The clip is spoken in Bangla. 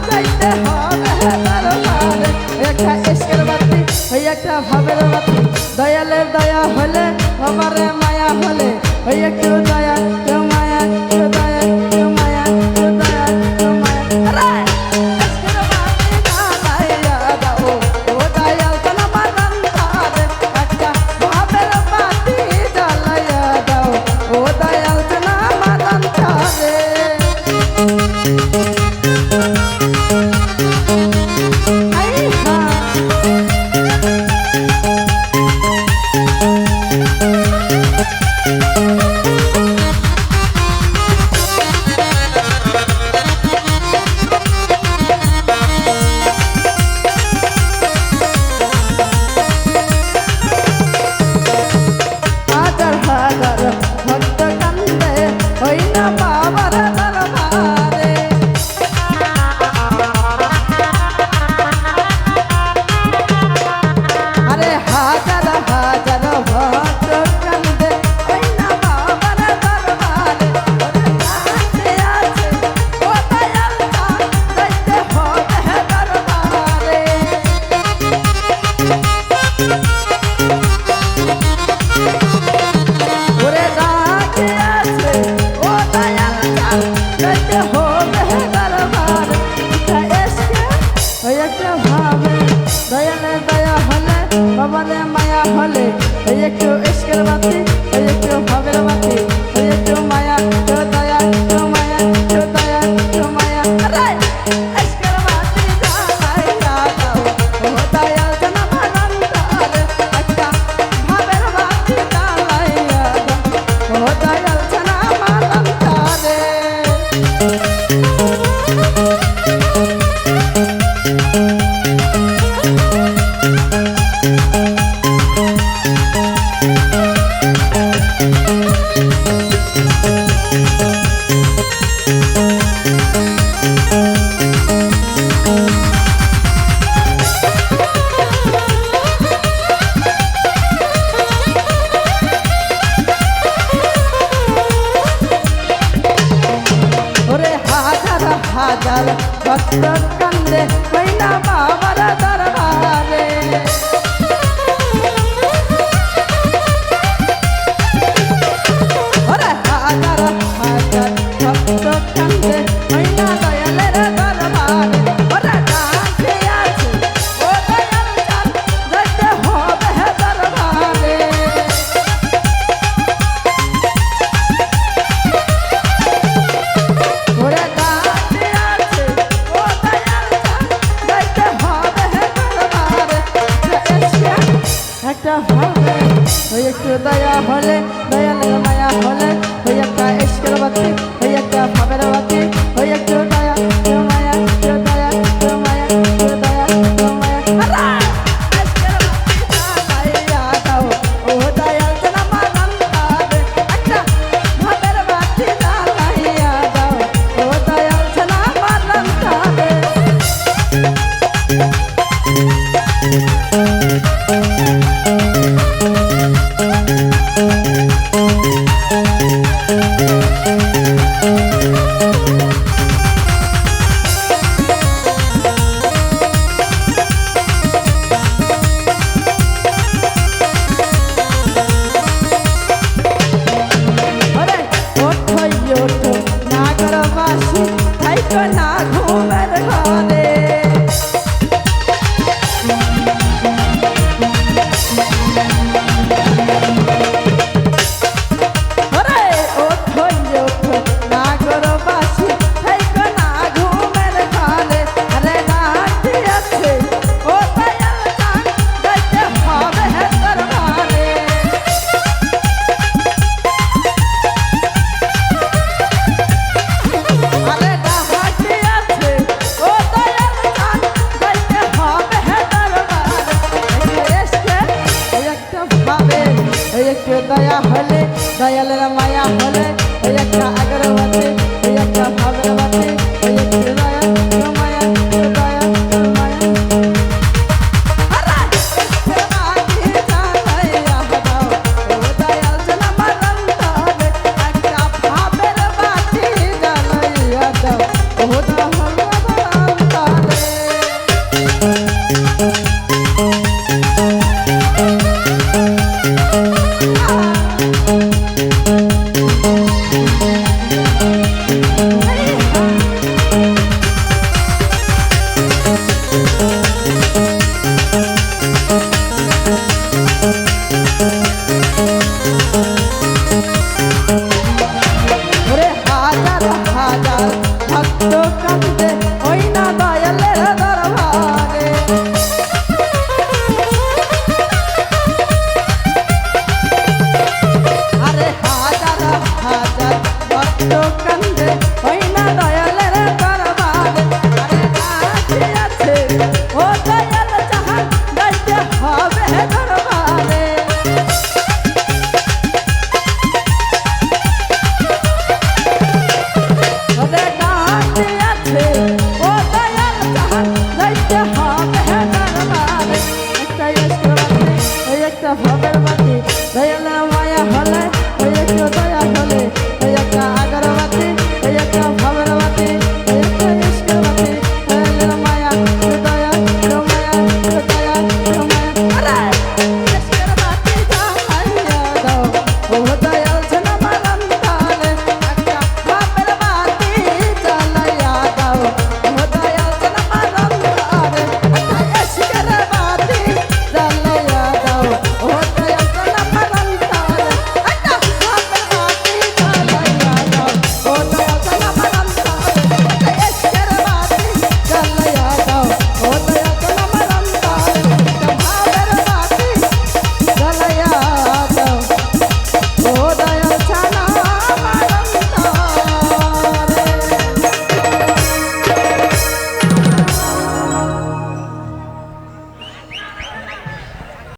যাইতে হবে দরবারে একটা ইশকের বাতি ওই একটা ভাবের বাতি দয়ালের দয়া হলে বাবারে মায়া হলে ওই একটু দয়া কেউ মায়া কেউ দয়া কেউ মায়া কেউ দয়া কেউ মায়া আরে ইশকের বাতি জ্বালাইয়া দাও ও দয়াল কোন বাগান তারে একটা ভাবের বাতি জ্বালাইয়া দাও ও দয়াল কোন বাগান তারে ভক্ত কান্দে ওই না বাবার দরবারে আরে হাজার হাজার ভক্ত কান্দে ওই না বাবার দরবারে আছে ও দয়াল যাইতে হবে দরবারে ওরে ডাকে আছে ও দয়াল যাইতে হবে দরবার এসকে ওই একটা ভাবে দয়ালের দয়া হলে বাবারে মায়া হলে ওই একটু ইশকের বাতি ওই একটু ভাবের বাতি ওই একটু মায়া কেউ দয়া কেউ মায়া কেউ দয়া কেউ মায়া আরে ইশকের বাতি জ্বালাইয়া দাও ও দয়াল যেন বাগান তারে একটা ভাবের বাতি জ্বালাইয়া দাও ও দয়াল যেন বাগান তারে ওরে হাজার হাজার ভক্ত কান্দে ওই না বাবার দরবারে ওরে হাজার হাজার ভক্ত কান্দে ওই না দয়ালের দরবারে ওরে ডাকে আছে ও দয়াল যাইতে হবে দরবারে ওরে ডাকে আছে ও দয়াল যাইতে হবে দরবারে একটা ভাবে ওই একটু দয়া হলে দয়ালের মায়া হলে ওই একটা ইশকের বাতি ওই একটা ভাবের বাতি ওই একটু দয়া কেউ মায়া কেউ দয়া কেউ মায়া কেউ দয়া কেউ মায়া আরে ইশকের বাতি জ্বালাইয়া দাও ও দয়াল যেন বাগান তারে একটা ভাবের বাতি জ্বালাইয়া দাও ও দয়াল যেন বাগান তারে ওঠো নাগরবাসী তাই তো না